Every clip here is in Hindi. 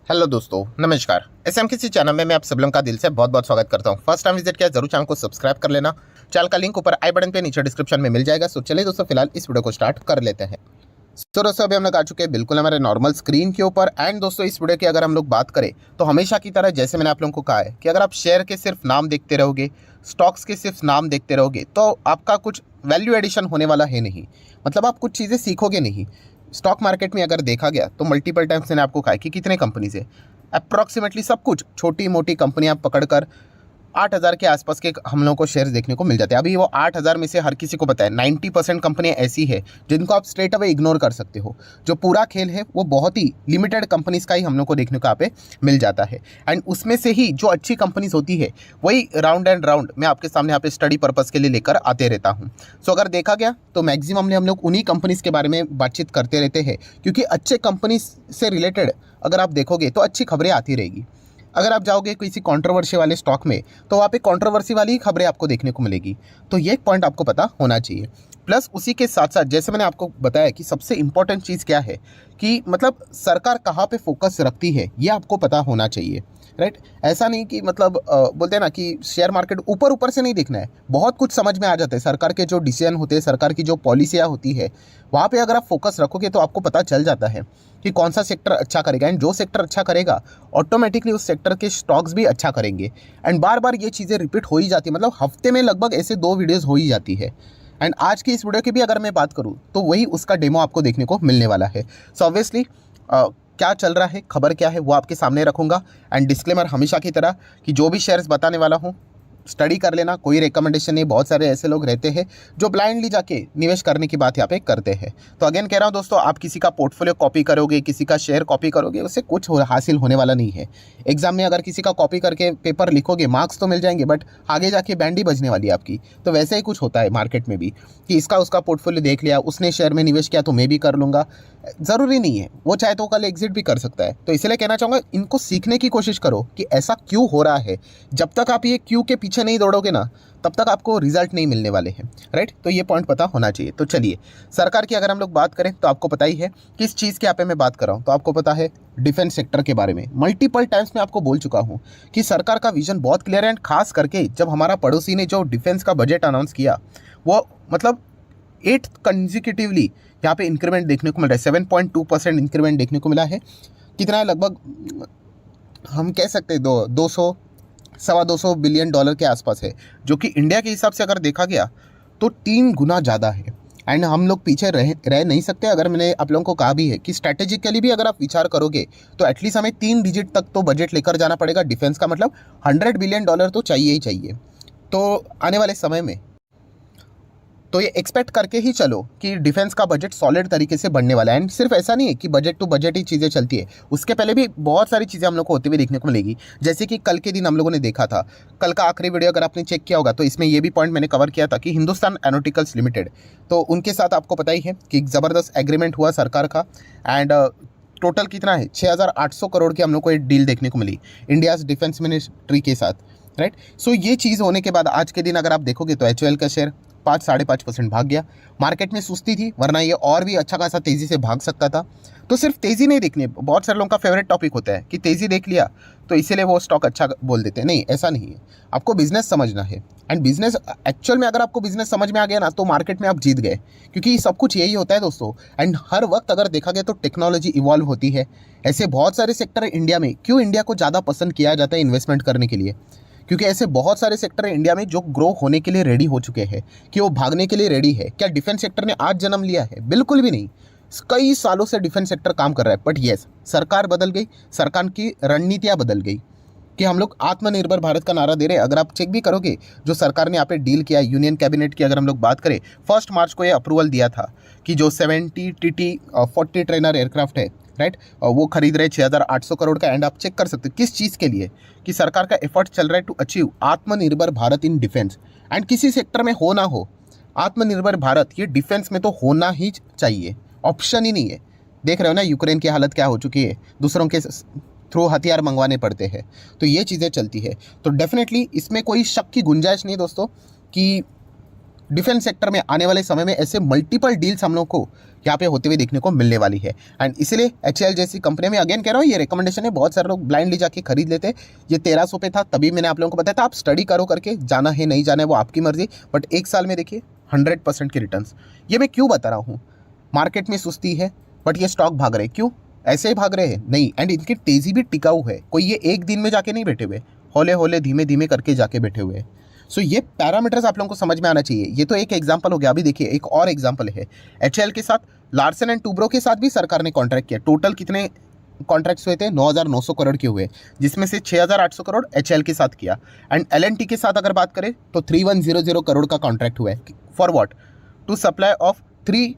हेलो दोस्तों, नमस्कार। एसएमकेसी चैनल में मैं आप सब लोगों का दिल से बहुत बहुत स्वागत करता हूं। फर्स्ट टाइम विजिट किया जरूर चैनल को सब्सक्राइब कर लेना। चैनल का लिंक ऊपर आई बटन पे नीचे डिस्क्रिप्शन में मिल जाएगा। सो चलिए दोस्तों, फिलहाल इस वीडियो को स्टार्ट कर लेते हैं। सो दोस्तों, अभी हम लोग आ चुके हैं बिल्कुल हमारे नॉर्मल स्क्रीन के ऊपर। एंड दोस्तों, इस वीडियो की अगर हम लोग बात करें तो हमेशा की तरह जैसे मैंने आप लोगों को कहा है कि अगर आप शेयर के सिर्फ नाम देखते रहोगे, स्टॉक्स के सिर्फ नाम देखते रहोगे, तो आपका कुछ वैल्यू एडिशन होने वाला है नहीं। मतलब आप कुछ चीज़ें सीखोगे नहीं। स्टॉक मार्केट में अगर देखा गया तो मल्टीपल टाइम्स मैंने आपको कहा है कि कितने कंपनीज है, अप्रॉक्सीमेटली सब कुछ छोटी मोटी कंपनियां पकड़कर 8,000 के आसपास के हम लोगों को शेयर्स देखने को मिल जाते हैं। अभी वो 8,000 में से हर किसी को पता है 90% कंपनियां ऐसी है जिनको आप स्ट्रेट अवे इग्नोर कर सकते हो। जो पूरा खेल है वो बहुत ही लिमिटेड कंपनीज का ही हम लोग को देखने को यहाँ पे मिल जाता है। एंड उसमें से ही जो अच्छी कंपनीज होती है वही राउंड एंड राउंड मैं आपके सामने यहाँ पे स्टडी पर्पज़ के लिए लेकर आते रहता हूँ। सो अगर देखा गया तो मैक्सिममली हम लोग उन्हीं कंपनीज के बारे में बातचीत करते रहते हैं, क्योंकि अच्छे कंपनीज से रिलेटेड अगर आप देखोगे तो अच्छी खबरें आती रहेगी। अगर आप जाओगे किसी कंट्रोवर्सी वाले स्टॉक में तो वहाँ पे कंट्रोवर्सी वाली ही खबरें आपको देखने को मिलेगी। तो ये एक पॉइंट आपको पता होना चाहिए। प्लस उसी के साथ साथ जैसे मैंने आपको बताया कि सबसे इंपॉर्टेंट चीज़ क्या है कि मतलब सरकार कहाँ पे फोकस रखती है, ये आपको पता होना चाहिए। राइट, ऐसा नहीं कि मतलब बोलते हैं ना कि शेयर मार्केट ऊपर ऊपर से नहीं देखना है, बहुत कुछ समझ में आ जाता है। सरकार के जो डिसीजन होते हैं, सरकार की जो पॉलिसियाँ होती है, वहाँ पे अगर आप फोकस रखोगे तो आपको पता चल जाता है कि कौन सा सेक्टर अच्छा करेगा। एंड जो सेक्टर अच्छा करेगा ऑटोमेटिकली उस सेक्टर के स्टॉक्स भी अच्छा करेंगे। एंड बार बार ये चीज़ें रिपीट हो ही जाती है, मतलब हफ्ते में लगभग ऐसे 2 वीडियोज़ हो ही जाती है। एंड आज की इस वीडियो की भी अगर मैं बात करूँ तो वही उसका डेमो आपको देखने को मिलने वाला है। सो ऑब्वियसली क्या चल रहा है, खबर क्या है, वो आपके सामने रखूँगा। एंड डिस्क्लेमर हमेशा की तरह कि जो भी शेयर्स बताने वाला हूँ स्टडी कर लेना, कोई रिकमेंडेशन नहीं। बहुत सारे ऐसे लोग रहते हैं जो ब्लाइंडली जाके निवेश करने की बात यहाँ पे करते हैं। तो अगेन कह रहा हूँ दोस्तों, आप किसी का पोर्टफोलियो कॉपी करोगे, किसी का शेयर कॉपी करोगे, उससे कुछ हासिल होने वाला नहीं है। एग्जाम में अगर किसी का कॉपी करके पेपर लिखोगे, मार्क्स तो मिल जाएंगे, बट आगे जाके बैंड ही बजने वाली है आपकी। तो वैसे ही कुछ होता है मार्केट में भी कि इसका उसका पोर्टफोलियो देख लिया, उसने शेयर में निवेश किया तो मैं भी कर लूँगा। ज़रूरी नहीं है, वो चाहे तो कल एग्जिट भी कर सकता है। तो इसलिए कहना चाहूँगा, इनको सीखने की कोशिश करो कि ऐसा क्यों हो रहा है। जब तक आप ये क्यों के पीछे नहीं दौड़ोगे ना, तब तक आपको रिजल्ट नहीं मिलने वाले हैं। राइट, तो ये पॉइंट पता होना चाहिए। तो चलिए, सरकार की अगर हम लोग बात करें तो आपको पता ही है किस चीज़ के यहाँ पे मैं बात कर रहा हूँ। तो आपको पता है डिफेंस सेक्टर के बारे में मल्टीपल टाइम्स मैं आपको बोल चुका हूँ कि सरकार का विजन बहुत क्लियर है। एंड खास करके जब हमारा पड़ोसी ने जो डिफेंस का बजट अनाउंस किया, वो मतलब 8 कंजिक्यूटिवली यहाँ पे इंक्रीमेंट देखने को मिल रहा है। 7.2% इंक्रीमेंट देखने को मिला है। कितना है, लगभग हम कह सकते हैं 200 सवा 200 बिलियन डॉलर के आसपास है, जो कि इंडिया के हिसाब से अगर देखा गया तो 3 गुना ज़्यादा है। एंड हम लोग पीछे रह नहीं सकते। अगर मैंने आप लोगों को कहा भी है कि स्ट्रैटेजिकली भी अगर आप विचार करोगे तो एटलीस्ट हमें 3 डिजिट तक तो बजट लेकर जाना पड़ेगा डिफेंस का। मतलब 100 बिलियन डॉलर तो चाहिए ही चाहिए। तो आने वाले समय में तो ये एक्सपेक्ट करके ही चलो कि डिफेंस का बजट सॉलिड तरीके से बढ़ने वाला है। एंड सिर्फ ऐसा नहीं है कि बजट टू बजट ही चीज़ें चलती है, उसके पहले भी बहुत सारी चीज़ें हम लोग को होती हुई देखने को मिलेगी। जैसे कि कल के दिन हम लोगों ने देखा था, कल का आखिरी वीडियो अगर आपने चेक किया होगा तो इसमें ये भी पॉइंट मैंने कवर किया था कि हिंदुस्तान एरोनॉटिकल्स लिमिटेड, तो उनके साथ आपको पता ही है कि ज़बरदस्त एग्रीमेंट हुआ सरकार का। एंड टोटल कितना है, 6,800 करोड़ की हम लोग को एक डील देखने को मिली इंडियाज़ डिफेंस मिनिस्ट्री के साथ। राइट, सो ये चीज़ होने के बाद आज के दिन अगर आप देखोगे तो HUL का शेयर 5-5.5% भाग गया। मार्केट में सुस्ती थी, वरना ये और भी अच्छा खासा तेज़ी से भाग सकता था। तो सिर्फ तेज़ी नहीं देखनी है। बहुत सारे लोगों का फेवरेट टॉपिक होता है कि तेज़ी देख लिया तो इसीलिए वो स्टॉक अच्छा बोल देते हैं। नहीं, ऐसा नहीं है। आपको बिजनेस समझना है। एंड बिजनेस एक्चुअल में अगर आपको बिजनेस समझ में आ गया ना तो मार्केट में आप जीत गए, क्योंकि सब कुछ यही होता है दोस्तों। एंड हर वक्त अगर देखा गया तो टेक्नोलॉजी इवॉल्व होती है। ऐसे बहुत सारे सेक्टर है इंडिया में। क्यों इंडिया को ज़्यादा पसंद किया जाता है इन्वेस्टमेंट करने के लिए? क्योंकि ऐसे बहुत सारे सेक्टर हैं इंडिया में जो ग्रो होने के लिए रेडी हो चुके हैं, कि वो भागने के लिए रेडी है। क्या डिफेंस सेक्टर ने आज जन्म लिया है? बिल्कुल भी नहीं। कई सालों से डिफेंस सेक्टर काम कर रहा है। बट येस, सरकार बदल गई, सरकार की रणनीतियाँ बदल गई कि हम लोग आत्मनिर्भर भारत का नारा दे रहे हैं। अगर आप चेक भी करोगे जो सरकार ने यहाँ पे डील किया, यूनियन कैबिनेट की अगर हम लोग बात करें, 1 मार्च को ये अप्रूवल दिया था कि जो 70 TT 40 ट्रेनर एयरक्राफ्ट है, राइट, वो खरीद रहे 6,800 करोड़ का। एंड आप चेक कर सकते हो किस चीज़ के लिए, कि सरकार का एफर्ट चल रहा है टू अचीव आत्मनिर्भर भारत इन डिफेंस। एंड किसी सेक्टर में हो ना हो, आत्मनिर्भर भारत ये डिफेंस में तो होना ही चाहिए, ऑप्शन ही नहीं है। देख रहे हो ना यूक्रेन की हालत क्या हो चुकी है, दूसरों के थ्रू हथियार मंगवाने पड़ते हैं। तो ये चीज़ें चलती है। तो डेफिनेटली इसमें कोई शक की गुंजाइश नहीं दोस्तों कि डिफेंस सेक्टर में आने वाले समय में ऐसे मल्टीपल डील्स हम लोग को यहाँ पे होते हुए देखने को मिलने वाली है। एंड इसीलिए HAL जैसी कंपनी में अगेन कह रहा हूँ, ये रिकमेंडेशन है, बहुत सारे लोग ब्लाइंडली जाके खरीद लेते हैं। ये 1300 पे था, तभी मैंने आप लोगों को बताया था आप स्टडी करो करके, जाना है नहीं जाना है वो आपकी मर्जी, बट एक साल में देखिए 100% के रिटर्न्स। ये मैं क्यों बता रहा हूँ, मार्केट में सुस्ती है बट ये स्टॉक भाग रहे, क्यों ऐसे ही भाग रहे हैं? नहीं, एंड इनकी तेज़ी भी टिकाऊ है, कोई ये एक दिन में जाके नहीं बैठे हुए, हौले हौले धीमे धीमे करके जाके बैठे हुए हैं। सो ये पैरामीटर्स आप लोगों को समझ में आना चाहिए। ये तो एक एग्जांपल हो गया, अभी देखिए एक और एग्जांपल है HAL के साथ, लार्सन एंड टूब्रो के साथ भी सरकार ने कॉन्ट्रैक्ट किया। टोटल कितने कॉन्ट्रैक्ट्स हुए थे? 9,900 करोड़ के हुए, जिसमें से 6,800 करोड़ HAL के साथ किया। एंड L&T के साथ अगर बात करें तो 3,100 करोड़ का कॉन्ट्रैक्ट हुआ है। For what? To supply of 3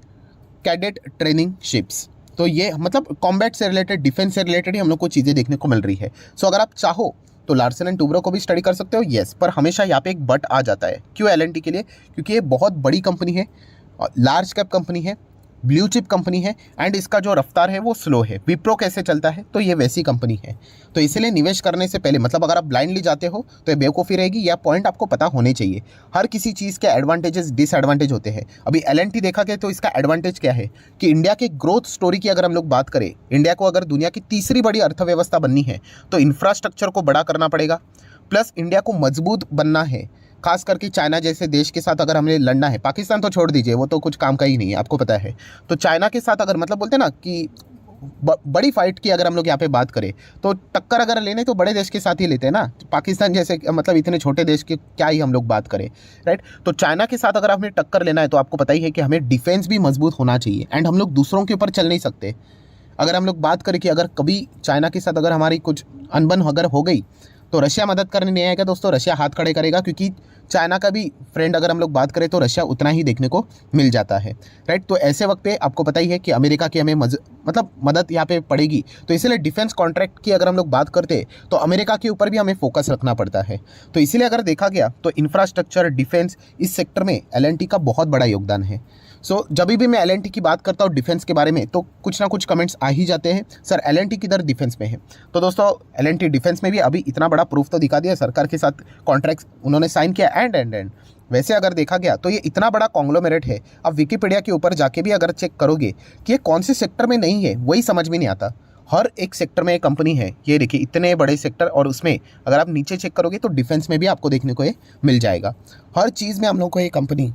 cadet training ships. तो ये मतलब कॉम्बैट से रिलेटेड, डिफेंस से रिलेटेड ही हम लोग को चीज़ें देखने को मिल रही है। सो अगर आप चाहो तो लार्सन एंड टूब्रो को भी स्टडी कर सकते हो, येस, पर हमेशा यहाँ पे एक बट आ जाता है। क्यों? L&T के लिए, क्योंकि ये बहुत बड़ी कंपनी है, लार्ज कैप कंपनी है, ब्लू चिप कंपनी है, एंड इसका जो रफ्तार है वो स्लो है। विप्रो कैसे चलता है, तो ये वैसी कंपनी है। तो इसलिए निवेश करने से पहले, मतलब अगर आप ब्लाइंडली जाते हो तो ये बेवकूफ़ी रहेगी, यह पॉइंट आपको पता होने चाहिए। हर किसी चीज़ के एडवांटेजेस डिसएडवांटेज होते हैं। अभी L&T देखा गया तो इसका एडवांटेज क्या है कि इंडिया के ग्रोथ स्टोरी की अगर हम लोग बात करें, इंडिया को अगर दुनिया की तीसरी बड़ी अर्थव्यवस्था बननी है तो इंफ्रास्ट्रक्चर को बड़ा करना पड़ेगा, प्लस इंडिया को मजबूत बनना है। खास करके चाइना जैसे देश के साथ अगर हमें लड़ना है, पाकिस्तान तो छोड़ दीजिए, वो तो कुछ काम का ही नहीं है, आपको पता है। तो चाइना के साथ अगर मतलब बोलते हैं ना कि बड़ी फाइट की अगर हम लोग यहाँ पे बात करें तो टक्कर अगर लेने तो बड़े देश के साथ ही लेते हैं ना। पाकिस्तान जैसे मतलब इतने छोटे देश की क्या ही हम लोग बात करें, राइट। तो चाइना के साथ अगर हमें टक्कर लेना है तो आपको पता ही है कि हमें डिफेंस भी मजबूत होना चाहिए, एंड हम लोग दूसरों के ऊपर चल नहीं सकते। अगर हम लोग बात करें कि अगर कभी चाइना के साथ अगर हमारी कुछ अनबन अगर हो गई तो रशिया मदद करने नहीं आएगा दोस्तों, रशिया हाथ खड़े करेगा, क्योंकि चाइना का भी फ्रेंड अगर हम लोग बात करें तो रशिया उतना ही देखने को मिल जाता है, राइट। तो ऐसे वक्त पे आपको पता ही है कि अमेरिका की हमें मतलब मदद यहाँ पे पड़ेगी। तो इसलिए डिफेंस कॉन्ट्रैक्ट की अगर हम लोग बात करते तो अमेरिका के ऊपर भी हमें फोकस रखना पड़ता है। तो इसीलिए अगर देखा गया तो इंफ्रास्ट्रक्चर, डिफेंस, इस सेक्टर में L&T का बहुत बड़ा योगदान है। सो जब भी मैं L&T की बात करता हूँ डिफेंस के बारे में तो कुछ ना कुछ कमेंट्स आ ही जाते हैं, सर L&T किधर डिफेंस में है। तो दोस्तों L&T डिफेंस में भी अभी इतना बड़ा प्रूफ तो दिखा दिया, सरकार के साथ कॉन्ट्रैक्ट उन्होंने साइन किया, एंड वैसे अगर देखा गया तो ये इतना बड़ा कॉन्ग्लोमेरेट है। अब विकिपीडिया के ऊपर जाके भी अगर चेक करोगे कि ये कौन से सेक्टर में नहीं है, वही समझ में नहीं आता। हर एक सेक्टर में एक कंपनी है, ये देखिए इतने बड़े सेक्टर, और उसमें अगर आप नीचे चेक करोगे तो डिफेंस में भी आपको देखने को ये मिल जाएगा। हर चीज़ में हम लोग को ये कंपनी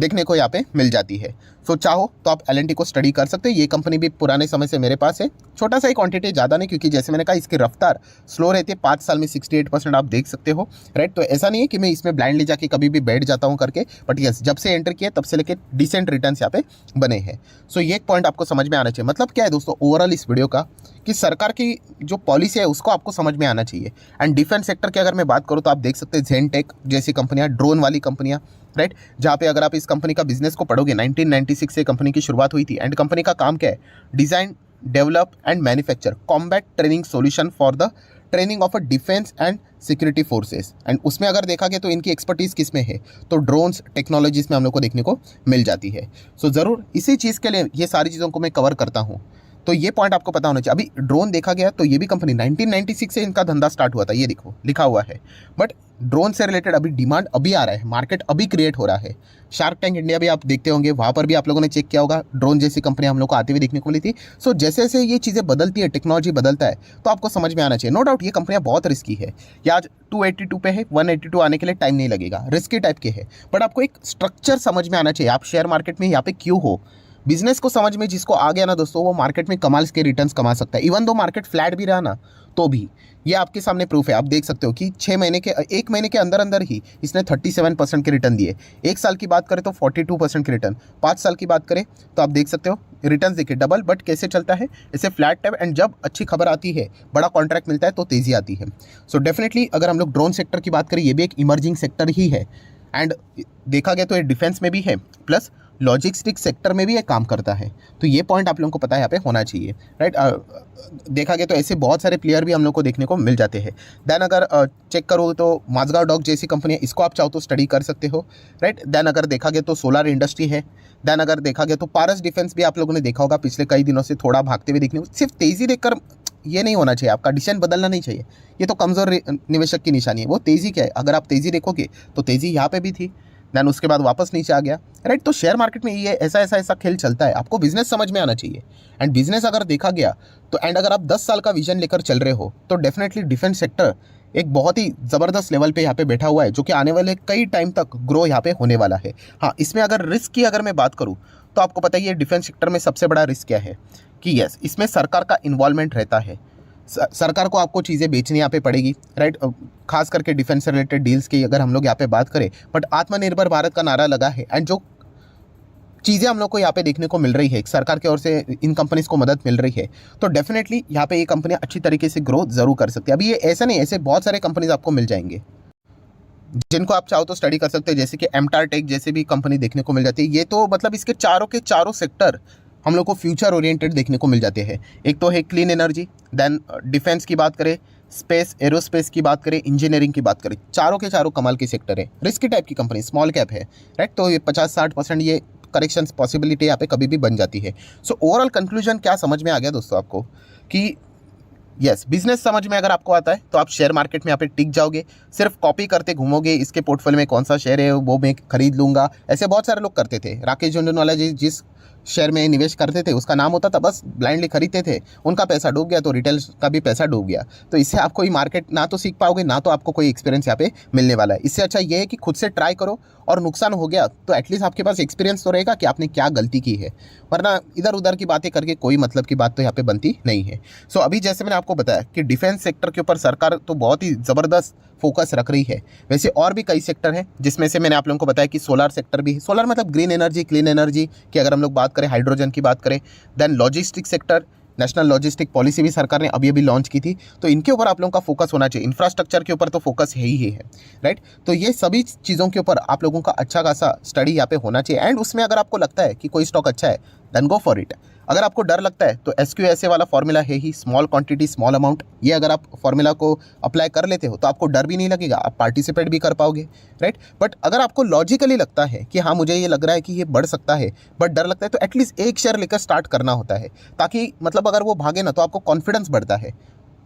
देखने को यहाँ पे मिल जाती है। सो चाहो तो आप L&T को स्टडी कर सकते हैं। ये कंपनी भी पुराने समय से मेरे पास है, छोटा सा ही क्वांटिटी, ज़्यादा नहीं, क्योंकि जैसे मैंने कहा इसकी रफ्तार स्लो रहती है। 5 साल में 68% आप देख सकते हो, राइट। तो ऐसा नहीं है कि मैं इसमें ब्लाइंडली जाके कभी भी बैठ जाता हूँ करके, बट यस, जब से एंटर किया तब से लेके डिसेंट रिटर्न्स यहाँ पे बने हैं। सो ये एक पॉइंट आपको समझ में आना चाहिए। मतलब क्या है दोस्तों ओवरऑल इस वीडियो का, कि सरकार की जो पॉलिसी है उसको आपको समझ में आना चाहिए। एंड डिफेंस सेक्टर की अगर मैं बात करूँ तो आप देख सकते हैं ज़ेनटेक जैसी कंपनियाँ, ड्रोन वाली कंपनियाँ, राइट, जहाँ पे अगर आप इस कंपनी का बिजनेस को पढ़ोगे 1996 से कंपनी की शुरुआत हुई थी। एंड कंपनी का काम क्या है? Design, develop and manufacture combat training solution for the training of a defence and security forces. And उसमें अगर देखा गया तो इनकी एक्सपर्टीज़ किस में है, तो ड्रोन्स टेक्नोलॉजीज़ में हम लोग को देखने को मिल जाती है। सो ज़रूर इसी चीज़ के लिए ये सारी चीज़ों को मैं कवर करता हूँ, तो ये पॉइंट आपको पता होना चाहिए। अभी ड्रोन देखा गया तो ये भी कंपनी 1996 से इनका धंधा स्टार्ट हुआ था, ये देखो लिखा हुआ है। बट ड्रोन से रिलेटेड अभी डिमांड अभी आ रहा है, मार्केट अभी क्रिएट हो रहा है। शार्क टैंक इंडिया भी आप देखते होंगे, वहाँ पर भी आप लोगों ने चेक किया होगा, ड्रोन जैसी कंपनी हम लोग को आती हुई देखने को मिली थी। सो जैसे जैसे ये चीज़ें बदलती है, टेक्नोलॉजी बदलता है, तो आपको समझ में आना चाहिए। नो डाउट ये कंपनियाँ बहुत रिस्की है, ये आज 282 पे है, 182 आने के लिए टाइम नहीं लगेगा, रिस्की टाइप के है। बट आपको एक स्ट्रक्चर समझ में आना चाहिए, आप शेयर मार्केट में यहाँ पे क्यों हो। बिजनेस को समझ में जिसको आ गया ना दोस्तों, वो मार्केट में कमाल के रिटर्न्स कमा सकता है। इवन दो मार्केट फ्लैट भी रहा ना तो भी, ये आपके सामने प्रूफ है। आप देख सकते हो कि 1 महीने के अंदर अंदर ही इसने 37% के रिटर्न दिए। 1 साल की बात करें तो 42% के रिटर्न, 5 साल की बात करें तो आप देख सकते हो रिटर्न देखिए डबल। बट कैसे चलता है इसे फ्लैट टाइप, एंड जब अच्छी खबर आती है, बड़ा कॉन्ट्रैक्ट मिलता है तो तेज़ी आती है। सो डेफिनेटली अगर हम लोग ड्रोन सेक्टर की बात करें, ये भी एक इमर्जिंग सेक्टर ही है। एंड देखा गया तो ये डिफेंस में भी है, प्लस लॉजिस्टिक सेक्टर में भी ये काम करता है। तो ये पॉइंट आप लोगों को पता है यहाँ पे होना चाहिए, राइट। देखा गया तो ऐसे बहुत सारे प्लेयर भी हम लोग को देखने को मिल जाते हैं। देन अगर चेक करो तो माझगांव डॉक जैसी कंपनी है, इसको आप चाहो तो स्टडी कर सकते हो, राइट। देन अगर देखा गया तो सोलर इंडस्ट्री है। देन अगर देखा गया तो पारस डिफेंस भी आप लोगों ने देखा होगा, पिछले कई दिनों से थोड़ा भागते हुए देखने को। सिर्फ तेज़ी देखकर ये नहीं होना चाहिए, आपका डिसीजन बदलना नहीं चाहिए, ये तो कमज़ोर निवेशक की निशानी है। वो तेज़ी क्या है, अगर आप तेज़ी देखोगे तो तेज़ी यहाँ पे भी थी। देन उसके बाद वापस नीचे आ गया, राइट। तो शेयर मार्केट में ये ऐसा खेल चलता है, आपको बिजनेस समझ में आना चाहिए। एंड बिजनेस अगर देखा गया तो एंड अगर आप 10 साल का विजन लेकर चल रहे हो तो डेफिनेटली डिफेंस सेक्टर एक बहुत ही ज़बरदस्त लेवल पे यहाँ पे बैठा हुआ है, जो कि आने वाले कई टाइम तक ग्रो यहाँ पे होने वाला है। हाँ, इसमें अगर रिस्क की अगर मैं बात करूँ तो आपको पता ही है डिफेंस सेक्टर में सबसे बड़ा रिस्क क्या है कि यस, इसमें सरकार का इन्वॉल्वमेंट रहता है। सरकार को आपको चीज़ें बेचनी यहाँ पे पड़ेगी, राइट। खास करके डिफेंस से रिलेटेड डील्स की अगर हम लोग यहाँ पे बात करें, बट आत्मनिर्भर भारत का नारा लगा है एंड जो चीज़ें हम लोग को यहाँ पे देखने को मिल रही है, सरकार की ओर से इन कंपनीज को मदद मिल रही है, तो डेफिनेटली यहाँ पे ये कंपनियाँ अच्छी तरीके से ग्रोथ जरूर कर सकती है। अभी ये ऐसा नहीं, ऐसे बहुत सारे कंपनीज आपको मिल जाएंगे जिनको आप चाहो तो स्टडी कर सकते हैं, जैसे कि एमटार टेक जैसे भी कंपनी देखने को मिल जाती है। ये तो मतलब इसके चारों के चारों सेक्टर हम लोग को फ्यूचर ओरिएंटेड देखने को मिल जाते हैं। एक तो है क्लीन एनर्जी, देन डिफेंस की बात करें, स्पेस एरोस्पेस की बात करें, इंजीनियरिंग की बात करें, चारों के चारों कमाल के सेक्टर है। रिस्की टाइप की कंपनी, स्मॉल कैप है, राइट। तो ये 50-60% ये करेक्शंस पॉसिबिलिटी यहाँ पे कभी भी बन जाती है। सो ओवरऑल कंक्लूजन क्या समझ में आ गया दोस्तों आपको कि यस, बिजनेस समझ में अगर आपको आता है तो आप शेयर मार्केट में यहाँ पे टिक जाओगे। सिर्फ कॉपी करते घूमोगे, इसके पोर्टफोलियो में कौन सा शेयर है वो मैं खरीद लूँगा, ऐसे बहुत सारे लोग करते थे। राकेश झुनझुनवाला जी जिस शेयर में निवेश करते थे उसका नाम होता था, बस ब्लाइंडली खरीदते थे, उनका पैसा डूब गया तो रिटेल का भी पैसा डूब गया। तो इससे आप कोई मार्केट ना तो सीख पाओगे, ना तो आपको कोई एक्सपीरियंस यहाँ पे मिलने वाला है। इससे अच्छा ये है कि खुद से ट्राई करो, और नुकसान हो गया तो एटलीस्ट आपके पास एक्सपीरियंस तो रहेगा कि आपने क्या गलती की है, वरना इधर उधर की बातें करके कोई मतलब की बात तो यहाँ पे बनती नहीं है। सो अभी जैसे मैंने आपको बताया कि डिफेंस सेक्टर के ऊपर सरकार तो बहुत ही ज़बरदस्त फोकस रख रही है। वैसे और भी कई सेक्टर हैं, जिसमें से मैंने आप लोगों को बताया कि सोलर सेक्टर भी है। सोलर मतलब ग्रीन एनर्जी, क्लीन एनर्जी की अगर हम लोग बात करें, हाइड्रोजन की बात करें, then logistic sector, national logistic policy भी सरकार ने अभी लॉन्च की थी, तो इनके ऊपर आप लोगों का फोकस होना चाहिए। इंफ्रास्ट्रक्चर के ऊपर तो फोकस ही है, राइट। तो ये सभी चीज़ों के ऊपर आप लोगों का अच्छा खासा स्टडी यहाँ पे होना चाहिए। एंड उसमें अगर आपको लगता है कि कोई स्टॉक अच्छा है, देन गो फॉर इट। अगर आपको डर लगता है तो SQSA वाला फॉर्मूला है ही, स्मॉल क्वांटिटी स्मॉल अमाउंट। ये अगर आप फॉर्मूला को अप्लाई कर लेते हो तो आपको डर भी नहीं लगेगा, आप पार्टिसिपेट भी कर पाओगे, राइट। बट अगर आपको लॉजिकली लगता है कि हाँ मुझे ये लग रहा है कि ये बढ़ सकता है बट डर लगता है, तो एटलीस्ट एक शेयर लेकर स्टार्ट करना होता है, ताकि मतलब अगर वो भागे ना तो आपको कॉन्फिडेंस बढ़ता है।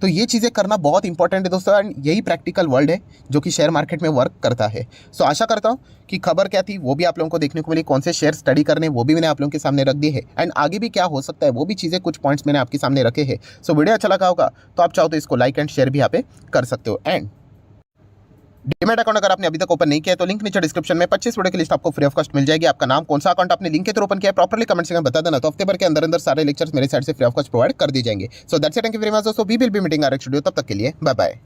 तो ये चीज़ें करना बहुत इंपॉर्टेंट है दोस्तों, एंड यही प्रैक्टिकल वर्ल्ड है जो कि शेयर मार्केट में वर्क करता है। सो आशा करता हूँ कि खबर क्या थी वो भी आप लोगों को देखने को मिली, कौन से शेयर स्टडी करने वो भी मैंने आप लोगों के सामने रख दिए है, एंड आगे भी क्या हो सकता है वो भी चीज़ें कुछ पॉइंट्स मैंने आपके सामने रखे हैं। सो वीडियो अच्छा लगा होगा तो आप चाहो तो इसको लाइक एंड शेयर भी यहाँ पे कर सकते हो। एंड डीमैट अकाउंट अगर आपने अभी तक ओपन नहीं किया तो लिंक नीचे डिस्क्रिप्शन में 25 वीडियो की लिस्ट आपको फ्री ऑफ कॉस्ट मिल जाएगी। आपका नाम, कौन सा अकाउंट आपने लिंक के थ्रू ओपन किया है, प्रॉपर्ली कमेंट सेक्शन में बता देना, तो हफ्ते भर के अंदर अंदर सारे लेक्चर्स मेरे साइड से फ्री ऑफ कॉस्ट प्रोवाइड कर दी जाएंगे। So that's it, thank you very much दोस्तों, we will be meeting our next video. तब तक के लिए बाय बाय।